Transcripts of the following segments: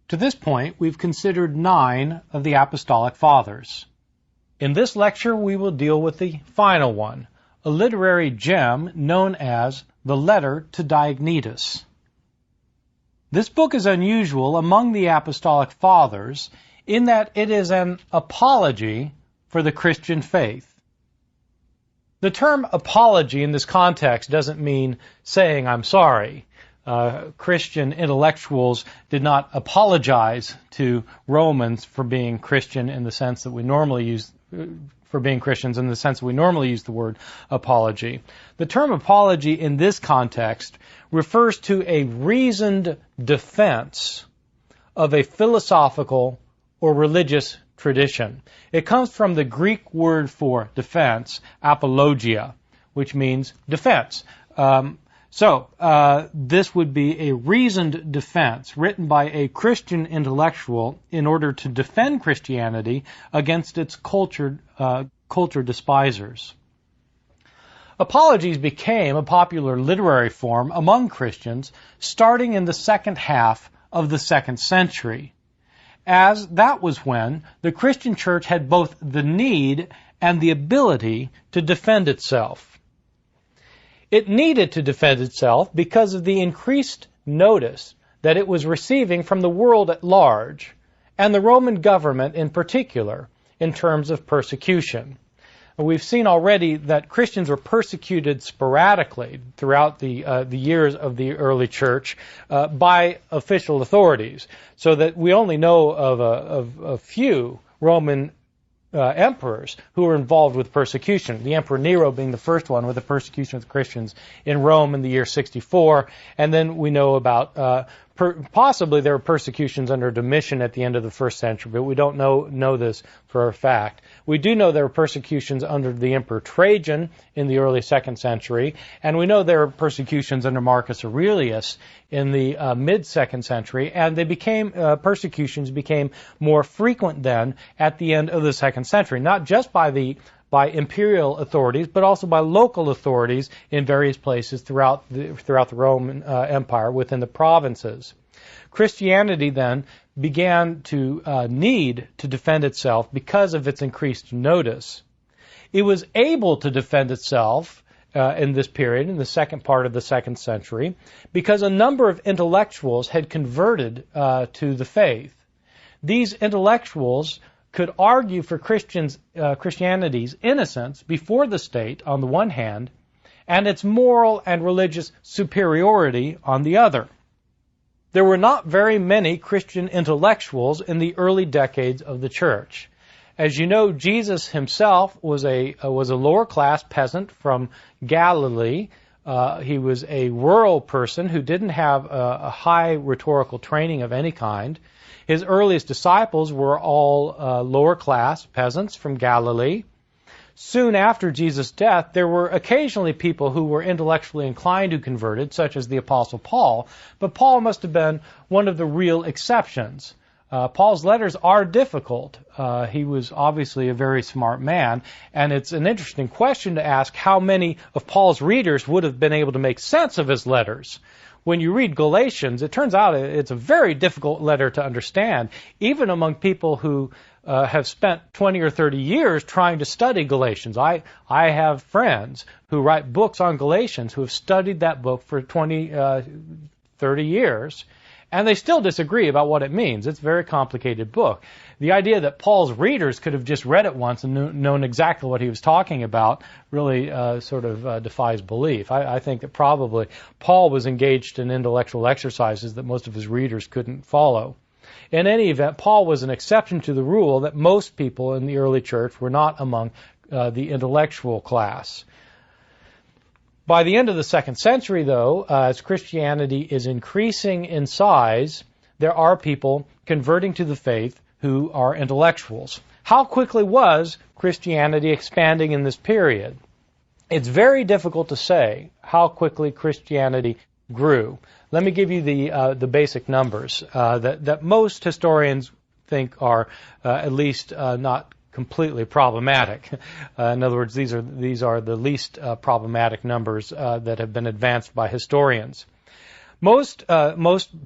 To this point, we've considered 9 of the Apostolic Fathers. In this lecture, we will deal with the final one, a literary gem known as the Letter to Diognetus. This book is unusual among the Apostolic Fathers in that it is an apology for the Christian faith. The term apology in this context doesn't mean saying I'm sorry. Christian intellectuals did not apologize to Romans for being Christian in the sense that we normally use for being Christians in the sense that we normally use the word apology. The term apology in this context refers to a reasoned defense of a philosophical or religious tradition. It comes from the Greek word for defense, apologia, which means defense. This would be a reasoned defense written by a Christian intellectual in order to defend Christianity against its culture despisers. Apologies became a popular literary form among Christians starting in the second half of the 2nd century, as that was when the Christian church had both the need and the ability to defend itself. It needed to defend itself because of the increased notice that it was receiving from the world at large, and the Roman government in particular, in terms of persecution. We've seen already that Christians were persecuted sporadically throughout the years of the early church by official authorities, so that we only know of a few Roman emperors who were involved with persecution. The Emperor Nero being the first one with the persecution of the Christians in Rome in the year 64, and then we know about possibly there were persecutions under Domitian at the end of the 1st century, but we don't know this for a fact. We do know there were persecutions under the Emperor Trajan in the early 2nd century, and we know there were persecutions under Marcus Aurelius in the mid-2nd century, and persecutions became more frequent then at the end of the 2nd century, not just by imperial authorities, but also by local authorities in various places throughout the Roman Empire within the provinces. Christianity then began to need to defend itself because of its increased notice. It was able to defend itself in this period, in the second part of the 2nd century, because a number of intellectuals had converted to the faith. These intellectuals could argue for Christianity's innocence before the state on the one hand, and its moral and religious superiority on the other. There were not very many Christian intellectuals in the early decades of the church. As you know, Jesus himself was a lower-class peasant from Galilee. He was a rural person who didn't have a high rhetorical training of any kind. His earliest disciples were all lower-class peasants from Galilee. Soon after Jesus' death, there were occasionally people who were intellectually inclined who converted, such as the Apostle Paul, but Paul must have been one of the real exceptions. Paul's letters are difficult. He was obviously a very smart man, and it's an interesting question to ask how many of Paul's readers would have been able to make sense of his letters. When you read Galatians, it turns out it's a very difficult letter to understand, even among people who have spent 20 or 30 years trying to study Galatians. I have friends who write books on Galatians who have studied that book for 20, 30 years, and they still disagree about what it means. It's a very complicated book. The idea that Paul's readers could have just read it once and known exactly what he was talking about really defies belief. I think that probably Paul was engaged in intellectual exercises that most of his readers couldn't follow. In any event, Paul was an exception to the rule that most people in the early church were not among the intellectual class. By the end of the 2nd century, though, as Christianity is increasing in size, there are people converting to the faith who are intellectuals. How quickly was Christianity expanding in this period? It's very difficult to say how quickly Christianity grew. Let me give you the basic numbers that most historians think are at least not completely problematic. In other words, these are the least problematic numbers that have been advanced by historians. Most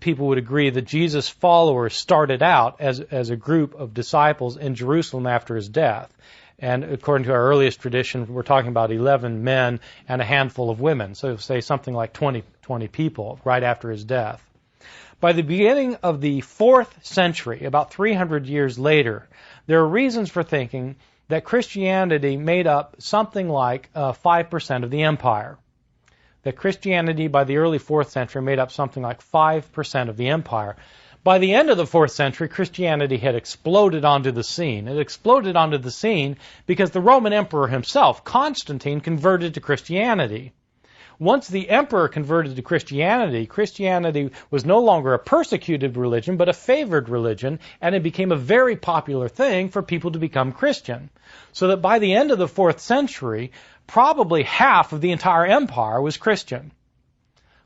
people would agree that Jesus' followers started out as a group of disciples in Jerusalem after his death. And according to our earliest tradition, we're talking about 11 men and a handful of women. So say something like 20 people right after his death. By the beginning of the 4th century, about 300 years later, there are reasons for thinking that Christianity made up something like 5% of the empire. That Christianity by the early 4th century made up something like 5% of the empire. By the end of the 4th century, Christianity had exploded onto the scene. It exploded onto the scene because the Roman emperor himself, Constantine, converted to Christianity. Once the emperor converted to Christianity, Christianity was no longer a persecuted religion, but a favored religion, and it became a very popular thing for people to become Christian. So that by the end of the 4th century, probably half of the entire empire was Christian.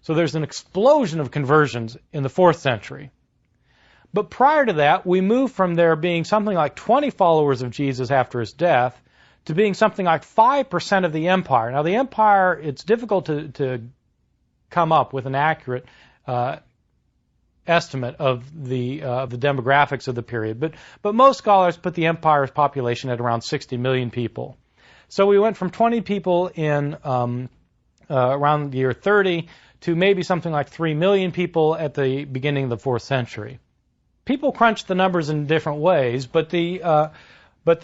So there's an explosion of conversions in the 4th century. But prior to that, we moved from there being something like 20 followers of Jesus after his death to being something like 5% of the empire. Now, the empire, it's difficult to come up with an accurate estimate of the demographics of the period, but most scholars put the empire's population at around 60 million people. So we went from 20 people in around the year 30 to maybe something like 3 million people at the beginning of the 4th century. People crunch the numbers in different ways, but the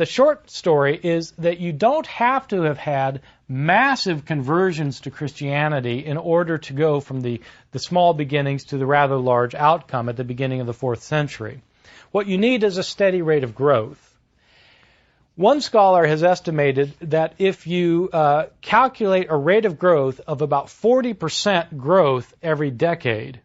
short story is that you don't have to have had massive conversions to Christianity in order to go from the small beginnings to the rather large outcome at the beginning of the 4th century. What you need is a steady rate of growth. One scholar has estimated that if you calculate a rate of growth of about 40% growth every decade,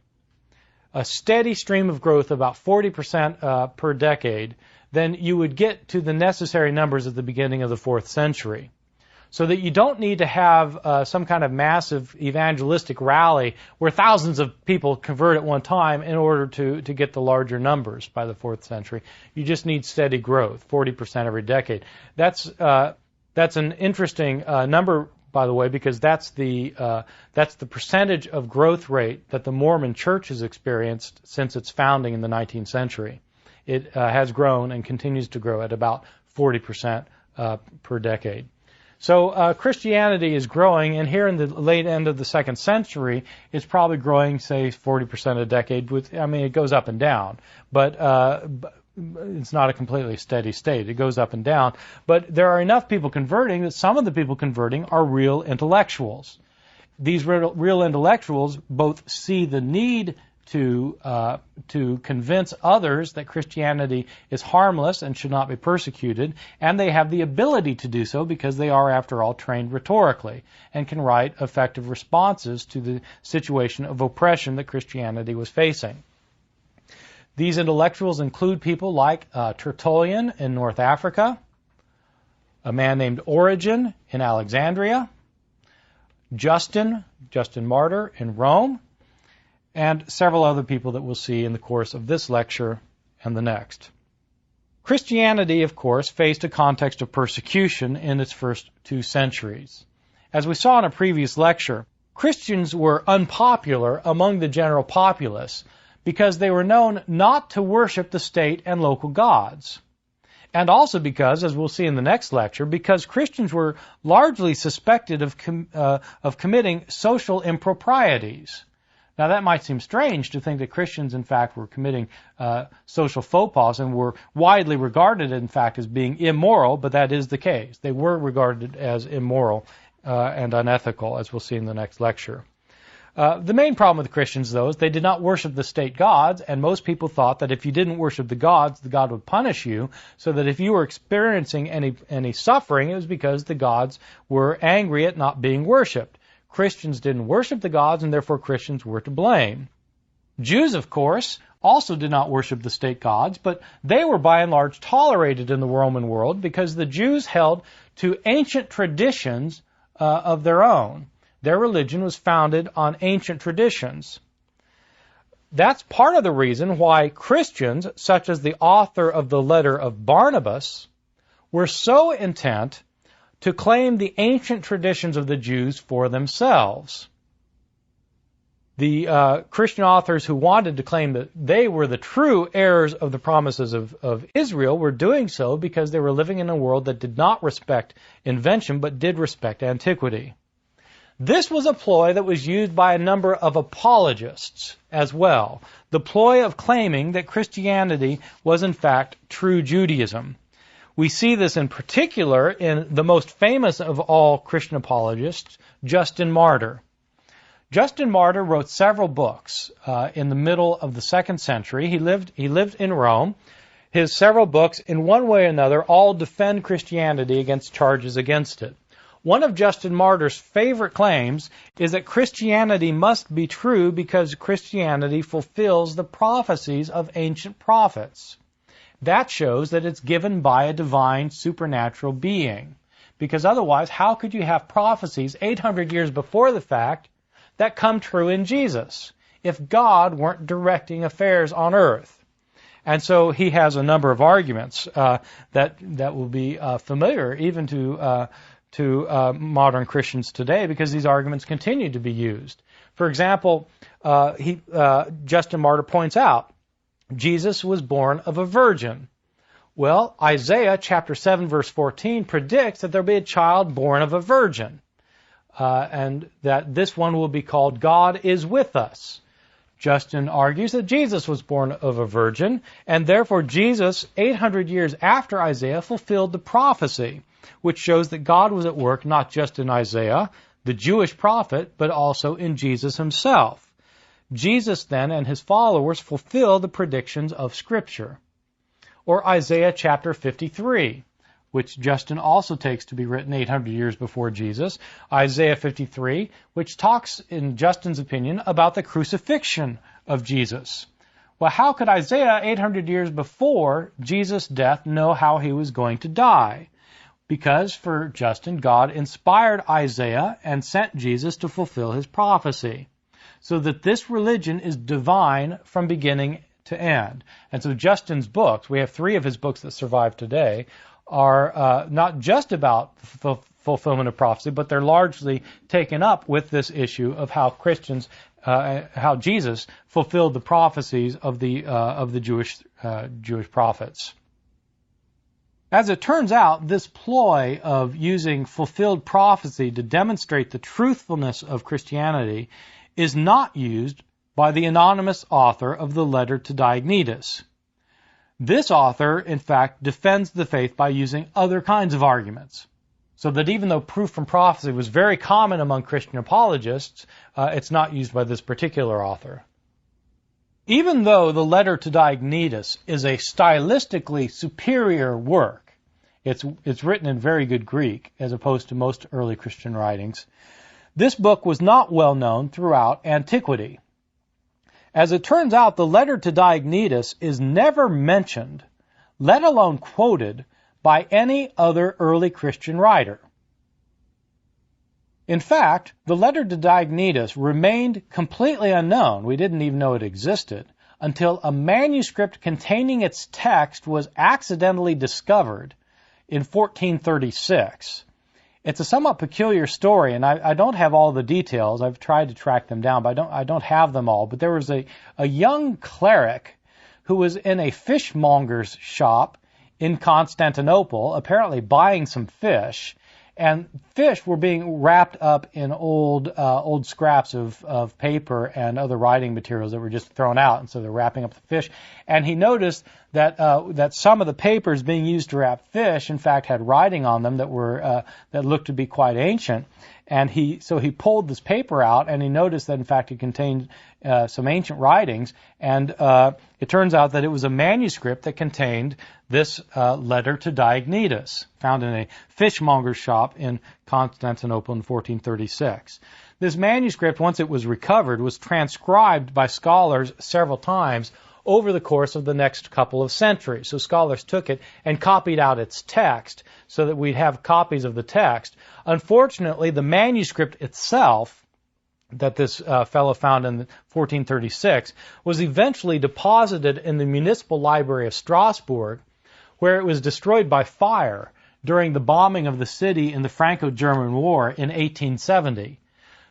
a steady stream of growth about 40% per decade, then you would get to the necessary numbers at the beginning of the 4th century. So that you don't need to have some kind of massive evangelistic rally where thousands of people convert at one time in order to get the larger numbers by the 4th century. You just need steady growth, 40% every decade. That's an interesting number, by the way, because that's the percentage of growth rate that the Mormon Church has experienced since its founding in the 19th century. It has grown and continues to grow at about 40% per decade. So Christianity is growing, and here in the late end of the 2nd century, it's probably growing, say, 40% a decade. It goes up and down, but it's not a completely steady state. It goes up and down. But there are enough people converting that some of the people converting are real intellectuals. These real intellectuals both see the need to convince others that Christianity is harmless and should not be persecuted, and they have the ability to do so because they are, after all, trained rhetorically and can write effective responses to the situation of oppression that Christianity was facing. These intellectuals include people like Tertullian in North Africa, a man named Origen in Alexandria, Justin Martyr in Rome, and several other people that we'll see in the course of this lecture and the next. Christianity, of course, faced a context of persecution in its first 2 centuries. As we saw in a previous lecture, Christians were unpopular among the general populace because they were known not to worship the state and local gods. And also because, as we'll see in the next lecture, because Christians were largely suspected of committing social improprieties. Now, that might seem strange to think that Christians, in fact, were committing social faux pas and were widely regarded, in fact, as being immoral, but that is the case. They were regarded as immoral and unethical, as we'll see in the next lecture. The main problem with the Christians, though, is they did not worship the state gods, and most people thought that if you didn't worship the gods, the God would punish you, so that if you were experiencing any suffering, it was because the gods were angry at not being worshipped. Christians didn't worship the gods, and therefore Christians were to blame. Jews, of course, also did not worship the state gods, but they were by and large tolerated in the Roman world because the Jews held to ancient traditions of their own. Their religion was founded on ancient traditions. That's part of the reason why Christians, such as the author of the letter of Barnabas, were so intent to claim the ancient traditions of the Jews for themselves. The Christian authors who wanted to claim that they were the true heirs of the promises of Israel were doing so because they were living in a world that did not respect invention but did respect antiquity. This was a ploy that was used by a number of apologists as well, the ploy of claiming that Christianity was in fact true Judaism. We see this in particular in the most famous of all Christian apologists, Justin Martyr. Justin Martyr wrote several books in the middle of the 2nd century. He lived in Rome. His several books, in one way or another, all defend Christianity against charges against it. One of Justin Martyr's favorite claims is that Christianity must be true because Christianity fulfills the prophecies of ancient prophets. That shows that it's given by a divine supernatural being. Because otherwise, how could you have prophecies 800 years before the fact that come true in Jesus if God weren't directing affairs on earth? And so he has a number of arguments that will be familiar even to modern Christians today, because these arguments continue to be used. For example, Justin Martyr points out Jesus was born of a virgin. Well, Isaiah chapter 7 verse 14 predicts that there will be a child born of a virgin. And that this one will be called God is with us. Justin argues that Jesus was born of a virgin, and therefore Jesus, 800 years after Isaiah, fulfilled the prophecy, which shows that God was at work not just in Isaiah, the Jewish prophet, but also in Jesus himself. Jesus then and his followers fulfill the predictions of Scripture. Or Isaiah chapter 53. Which Justin also takes to be written 800 years before Jesus, Isaiah 53, which talks, in Justin's opinion, about the crucifixion of Jesus. Well, how could Isaiah, 800 years before Jesus' death, know how he was going to die? Because, for Justin, God inspired Isaiah and sent Jesus to fulfill his prophecy. So that this religion is divine from beginning to end. And so Justin's books, we have 3 of his books that survive today, are not just about fulfillment of prophecy, but they're largely taken up with this issue of how Christians, how Jesus fulfilled the prophecies of the Jewish prophets. As it turns out, this ploy of using fulfilled prophecy to demonstrate the truthfulness of Christianity is not used by the anonymous author of the letter to Diognetus. This author, in fact, defends the faith by using other kinds of arguments. So that even though proof from prophecy was very common among Christian apologists, it's not used by this particular author. Even though the letter to Diognetus is a stylistically superior work, it's written in very good Greek, as opposed to most early Christian writings, this book was not well known throughout antiquity. As it turns out, the letter to Diognetus is never mentioned, let alone quoted, by any other early Christian writer. In fact, the letter to Diognetus remained completely unknown, we didn't even know it existed, until a manuscript containing its text was accidentally discovered in 1436. It's a somewhat peculiar story, and I don't have all the details. I've tried to track them down, but I don't have them all. But there was a young cleric who was in a fishmonger's shop in Constantinople, apparently buying some fish, and fish were being wrapped up in old scraps of paper and other writing materials that were just thrown out, and so they're wrapping up the fish. And he noticed that some of the papers being used to wrap fish, in fact, had writing on them that looked to be quite ancient. And so he pulled this paper out, and he noticed that, in fact, it contained some ancient writings. And it turns out that it was a manuscript that contained this letter to Diognetus, found in a fishmonger's shop in Constantinople in 1436. This manuscript, once it was recovered, was transcribed by scholars several times over the course of the next couple of centuries. So scholars took it and copied out its text so that we'd have copies of the text. Unfortunately, the manuscript itself that this fellow found in 1436 was eventually deposited in the Municipal Library of Strasbourg, where it was destroyed by fire during the bombing of the city in the Franco-German War in 1870.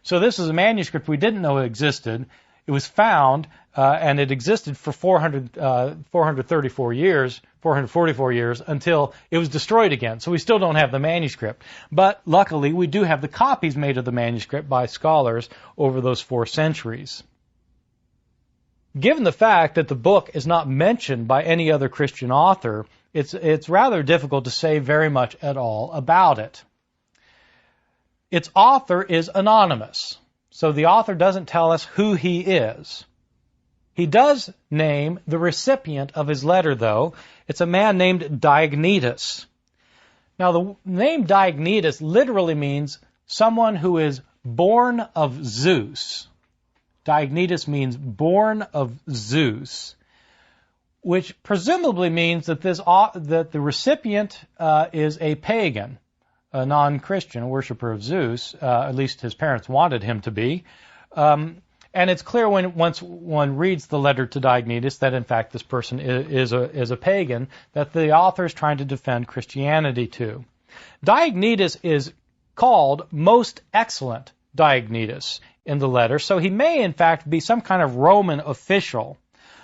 So this is a manuscript we didn't know existed. It was found, and it existed for 444 years until it was destroyed again. So we still don't have the manuscript. But luckily, we do have the copies made of the manuscript by scholars over those 4 centuries. Given the fact that the book is not mentioned by any other Christian author, it's rather difficult to say very much at all about it. Its author is anonymous, so the author doesn't tell us who he is. He does name the recipient of his letter, though. It's a man named Diognetus. Now, the name Diognetus literally means someone who is born of Zeus. Diognetus means born of Zeus, which presumably means that that the recipient is a pagan, a non-Christian, a worshiper of Zeus. At least his parents wanted him to be. And it's clear once one reads the letter to Diognetus that, in fact, this person is a pagan that the author is trying to defend Christianity to. Diognetus is called Most Excellent Diognetus in the letter, so he may, in fact, be some kind of Roman official,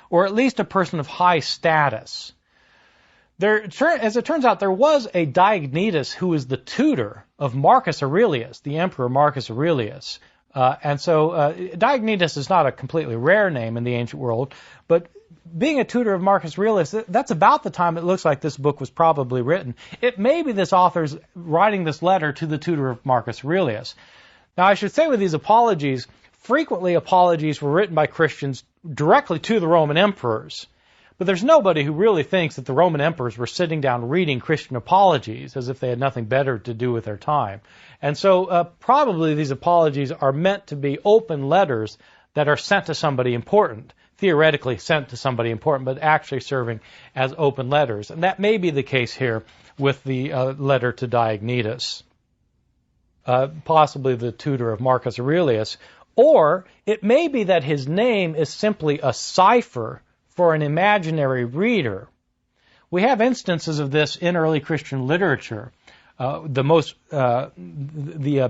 or at least a person of high status. As it turns out, there was a Diognetus who was the tutor of Marcus Aurelius, the Emperor Marcus Aurelius. And so Diognetus is not a completely rare name in the ancient world, but being a tutor of Marcus Aurelius, that's about the time it looks like this book was probably written. It may be this author's writing this letter to the tutor of Marcus Aurelius. Now, I should say with these apologies, frequently apologies were written by Christians directly to the Roman emperors. But there's nobody who really thinks that the Roman emperors were sitting down reading Christian apologies as if they had nothing better to do with their time. And so probably these apologies are meant to be open letters that are sent to somebody important, theoretically sent to somebody important, but actually serving as open letters. And that may be the case here with the letter to Diognetus, possibly the tutor of Marcus Aurelius. Or it may be that his name is simply a cipher for an imaginary reader. We have instances of this in early Christian literature. The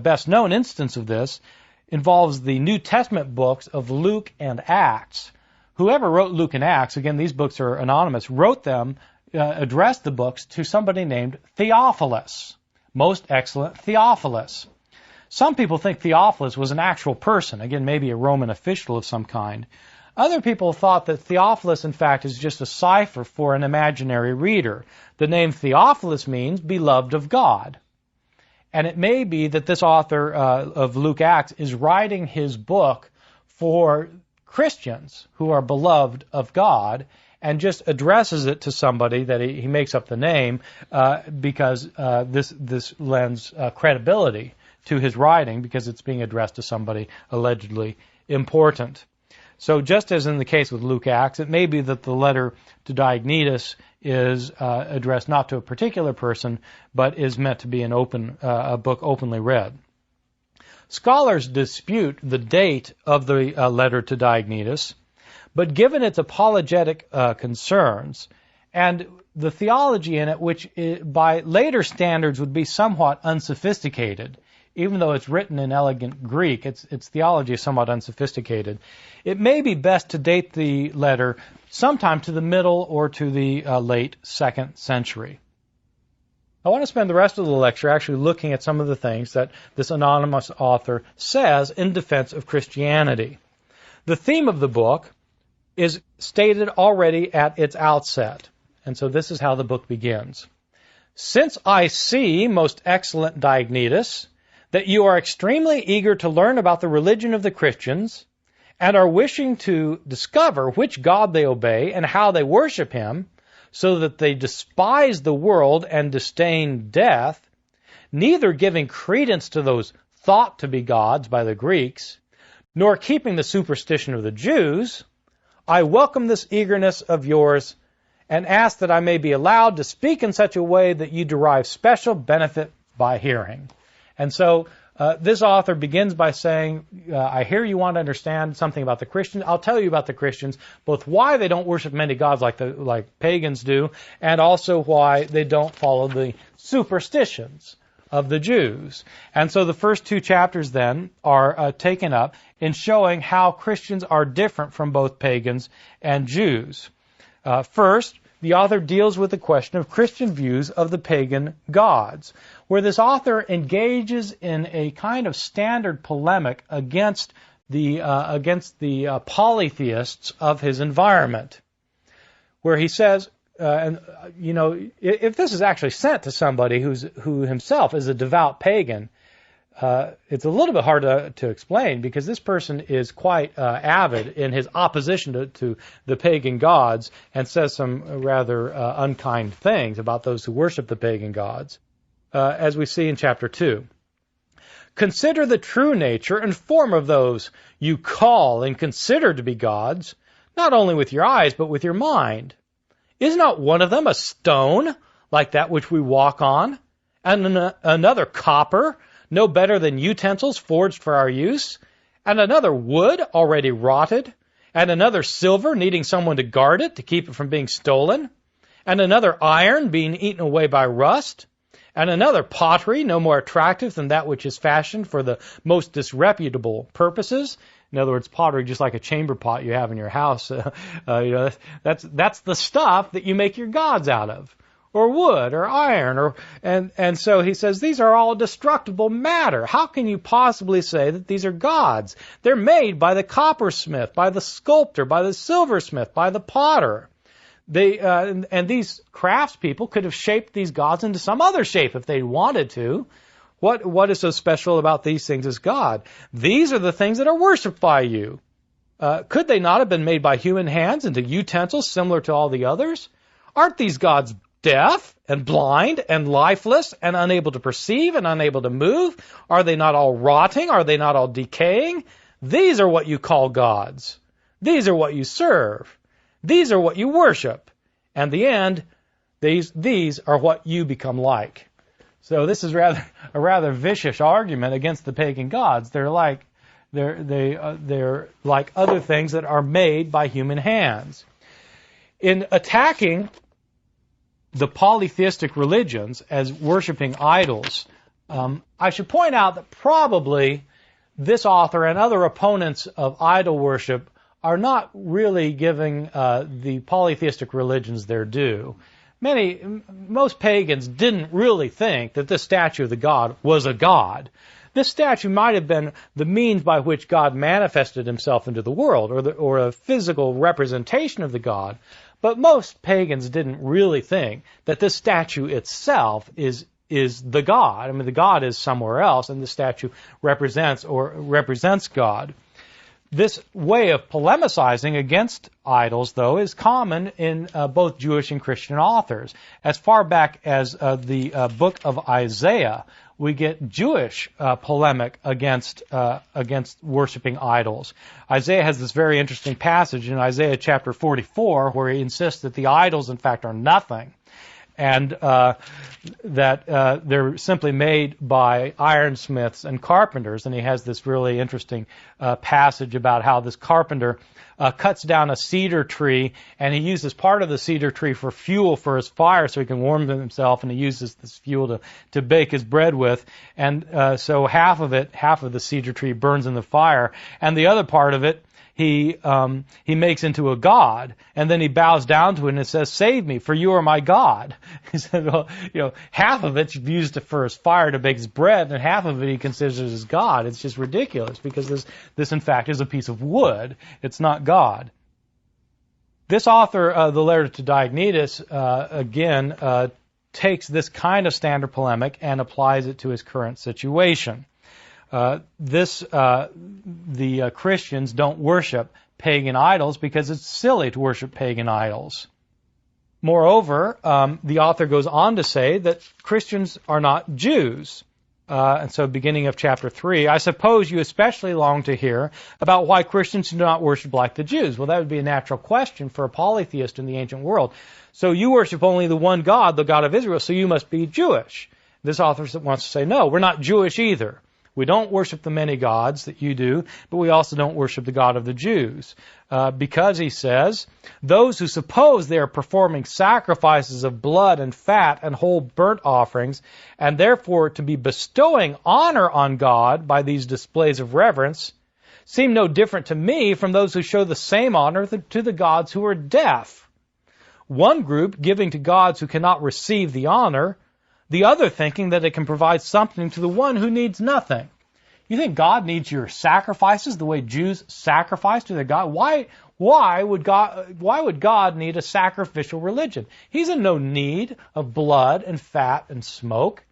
best known instance of this involves the New Testament books of Luke and Acts. Whoever wrote Luke and Acts, again, these books are anonymous, wrote them, addressed the books to somebody named Theophilus. Most excellent Theophilus. Some people think Theophilus was an actual person, again, maybe a Roman official of some kind. Other people thought that Theophilus, in fact, is just a cipher for an imaginary reader. The name Theophilus means beloved of God. And it may be that this author of Luke Acts is writing his book for Christians who are beloved of God and just addresses it to somebody that he makes up the name because this lends credibility to his writing because it's being addressed to somebody allegedly important. So just as in the case with Luke Acts, it may be that the letter to Diognetus is addressed not to a particular person, but is meant to be a book openly read. Scholars dispute the date of the letter to Diognetus, but given its apologetic concerns and the theology in it, which by later standards would be somewhat unsophisticated, even though it's written in elegant Greek, its theology is somewhat unsophisticated. It may be best to date the letter sometime to the middle or to the late 2nd century. I want to spend the rest of the lecture actually looking at some of the things that this anonymous author says in defense of Christianity. The theme of the book is stated already at its outset, and so this is how the book begins. Since I see, most excellent Diognetus, that you are extremely eager to learn about the religion of the Christians and are wishing to discover which God they obey and how they worship him, so that they despise the world and disdain death, neither giving credence to those thought to be gods by the Greeks, nor keeping the superstition of the Jews, I welcome this eagerness of yours and ask that I may be allowed to speak in such a way that you derive special benefit by hearing. And so this author begins by saying, I hear you want to understand something about the Christians. I'll tell you about the Christians, both why they don't worship many gods like pagans do, and also why they don't follow the superstitions of the Jews. And so the first 2 chapters then are taken up in showing how Christians are different from both pagans and Jews. First, the author deals with the question of Christian views of the pagan gods, where this author engages in a kind of standard polemic against the polytheists of his environment, where he says, if this is actually sent to somebody who himself is a devout pagan, it's a little bit hard to explain, because this person is quite avid in his opposition to the pagan gods and says some rather unkind things about those who worship the pagan gods, as we see in chapter 2. Consider the true nature and form of those you call and consider to be gods, not only with your eyes, but with your mind. Is not one of them a stone, like that which we walk on, and another copper, no better than utensils forged for our use, and another wood already rotted, and another silver needing someone to guard it to keep it from being stolen, and another iron being eaten away by rust, and another pottery no more attractive than that which is fashioned for the most disreputable purposes? In other words, pottery, just like a chamber pot you have in your house, that's the stuff that you make your gods out of, or wood, or iron, and so he says these are all destructible matter. How can you possibly say that these are gods? They're made by the coppersmith, by the sculptor, by the silversmith, by the potter. And these craftspeople could have shaped these gods into some other shape if they wanted to. What is so special about these things as God? These are the things that are worshipped by you. Could they not have been made by human hands into utensils similar to all the others? Aren't these gods deaf and blind and lifeless and unable to perceive and unable to move? Are they not all rotting? Are they not all decaying? These are what you call gods. These are what you serve. These are what you worship. And the end, these are what you become like. So this is a rather vicious argument against the pagan gods. They're like other things that are made by human hands. In attacking the polytheistic religions as worshiping idols, I should point out that probably this author and other opponents of idol worship are not really giving the polytheistic religions their due. Most pagans didn't really think that this statue of the god was a god. This statue might have been the means by which God manifested himself into the world, or a physical representation of the god. But most pagans didn't really think that this statue itself is the god. I mean, the god is somewhere else, and the statue represents God. This way of polemicizing against idols, though, is common in both Jewish and Christian authors. As far back as the book of Isaiah, we get Jewish polemic against worshiping idols. Isaiah has this very interesting passage in Isaiah chapter 44 where he insists that the idols, in fact, are nothing, and that they're simply made by ironsmiths and carpenters. And he has this really interesting passage about how this carpenter cuts down a cedar tree, and he uses part of the cedar tree for fuel for his fire so he can warm himself, and he uses this fuel to bake his bread with. And so half of the cedar tree burns in the fire, and the other part of it he makes into a god, and then he bows down to it and it says, "Save me, for you are my God." He said, well, half of it's used for his fire to bake his bread, and half of it he considers as God. It's just ridiculous, because this in fact is a piece of wood. It's not God. This author, the letter to Diognetus, again, takes this kind of standard polemic and applies it to his current situation. The Christians don't worship pagan idols because it's silly to worship pagan idols. Moreover, the author goes on to say that Christians are not Jews. And so beginning of chapter 3, I suppose you especially long to hear about why Christians do not worship like the Jews. Well, that would be a natural question for a polytheist in the ancient world. So you worship only the one God, the God of Israel, so you must be Jewish. This author wants to say, no, we're not Jewish either. We don't worship the many gods that you do, but we also don't worship the God of the Jews. Because, he says, those who suppose they are performing sacrifices of blood and fat and whole burnt offerings, and therefore to be bestowing honor on God by these displays of reverence, seem no different to me from those who show the same honor to the gods who are deaf. One group giving to gods who cannot receive the honor, the other thinking that it can provide something to the one who needs nothing. You think God needs your sacrifices the way Jews sacrifice to their God? Why would God need a sacrificial religion? He's in no need of blood and fat and smoke.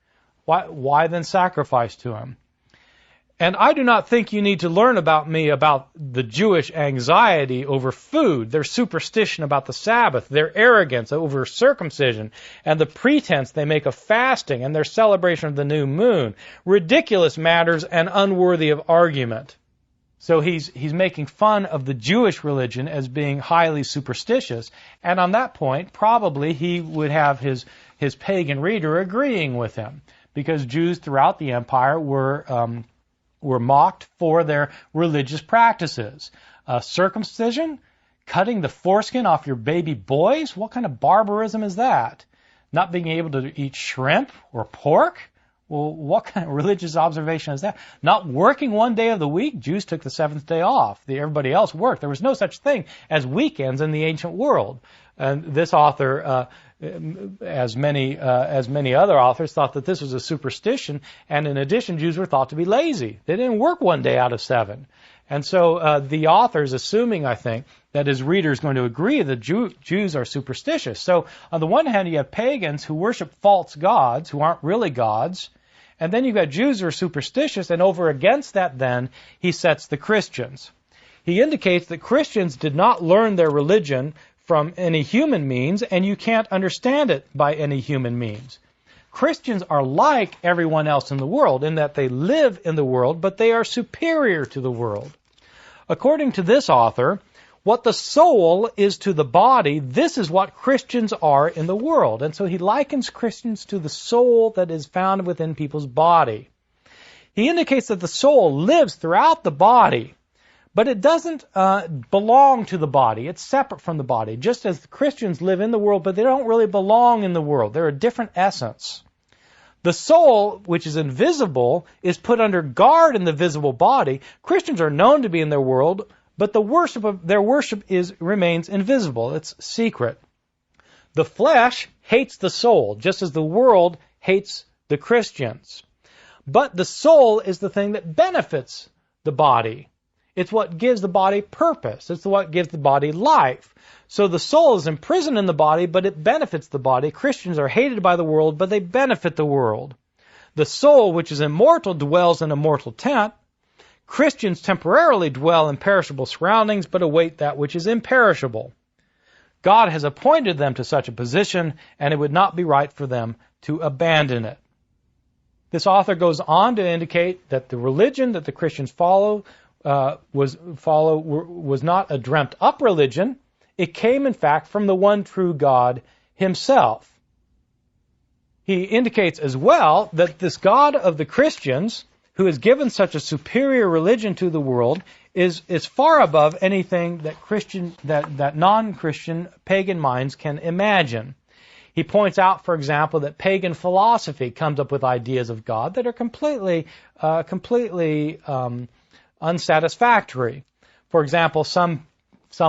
Why then sacrifice to him? And I do not think you need to learn about me about the Jewish anxiety over food, their superstition about the Sabbath, their arrogance over circumcision, and the pretense they make of fasting and their celebration of the new moon. Ridiculous matters and unworthy of argument. So he's making fun of the Jewish religion as being highly superstitious. And on that point, probably he would have his pagan reader agreeing with him, because Jews throughout the empire were mocked for their religious practices. Circumcision, cutting the foreskin off your baby boys, what kind of barbarism is that? Not being able to eat shrimp or pork? Well, what kind of religious observation is that? Not working one day of the week? Jews took the seventh day off. Everybody else worked. There was no such thing as weekends in the ancient world. And this author, as many other authors, thought that this was a superstition, and in addition, Jews were thought to be lazy. They didn't work one day out of 7. And so the author is assuming, I think, that his reader is going to agree that Jews are superstitious. So on the one hand, you have pagans who worship false gods, who aren't really gods, and then you've got Jews who are superstitious, and over against that then, he sets the Christians. He indicates that Christians did not learn their religion from any human means, and you can't understand it by any human means. Christians are like everyone else in the world in that they live in the world, but they are superior to the world. According to this author, what the soul is to the body, this is what Christians are in the world. And so he likens Christians to the soul that is found within people's body. He indicates that the soul lives throughout the body, but it doesn't belong to the body. It's separate from the body, just as the Christians live in the world, but they don't really belong in the world. They're a different essence. The soul, which is invisible, is put under guard in the visible body. Christians are known to be in their world, but their worship remains invisible. It's secret. The flesh hates the soul, just as the world hates the Christians. But the soul is the thing that benefits the body. It's what gives the body purpose. It's what gives the body life. So the soul is imprisoned in the body, but it benefits the body. Christians are hated by the world, but they benefit the world. The soul, which is immortal, dwells in a mortal tent. Christians temporarily dwell in perishable surroundings, but await that which is imperishable. God has appointed them to such a position, and it would not be right for them to abandon it. This author goes on to indicate that the religion that the Christians follow was not a dreamt-up religion. It came, in fact, from the one true God himself. He indicates as well that this God of the Christians, who has given such a superior religion to the world, is far above anything that non-Christian pagan minds can imagine. He points out, for example, that pagan philosophy comes up with ideas of God that are completely unsatisfactory. For example, some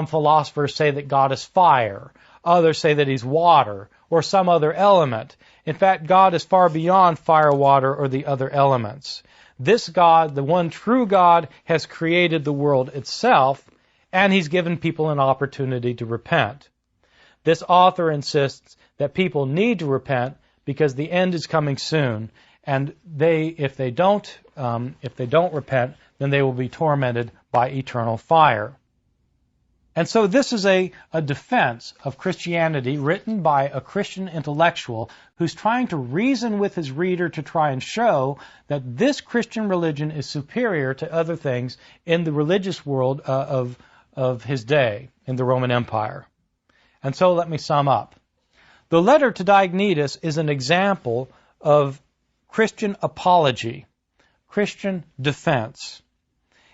philosophers say that God is fire. Others say that he's water or some other element. In fact, God is far beyond fire, water, or the other elements. This God, the one true God, has created the world itself, and he's given people an opportunity to repent. This author insists that people need to repent because the end is coming soon, and if they don't repent, then they will be tormented by eternal fire. And so this is a defense of Christianity written by a Christian intellectual who's trying to reason with his reader to try and show that this Christian religion is superior to other things in the religious world of his day, in the Roman Empire. And so let me sum up. The letter to Diognetus is an example of Christian apology. Christian defense,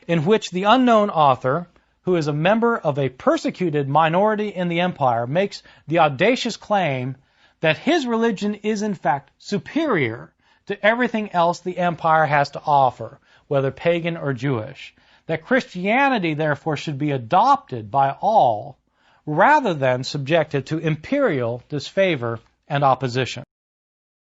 in which the unknown author, who is a member of a persecuted minority in the empire, makes the audacious claim that his religion is in fact superior to everything else the empire has to offer, whether pagan or Jewish, that Christianity therefore should be adopted by all rather than subjected to imperial disfavor and opposition.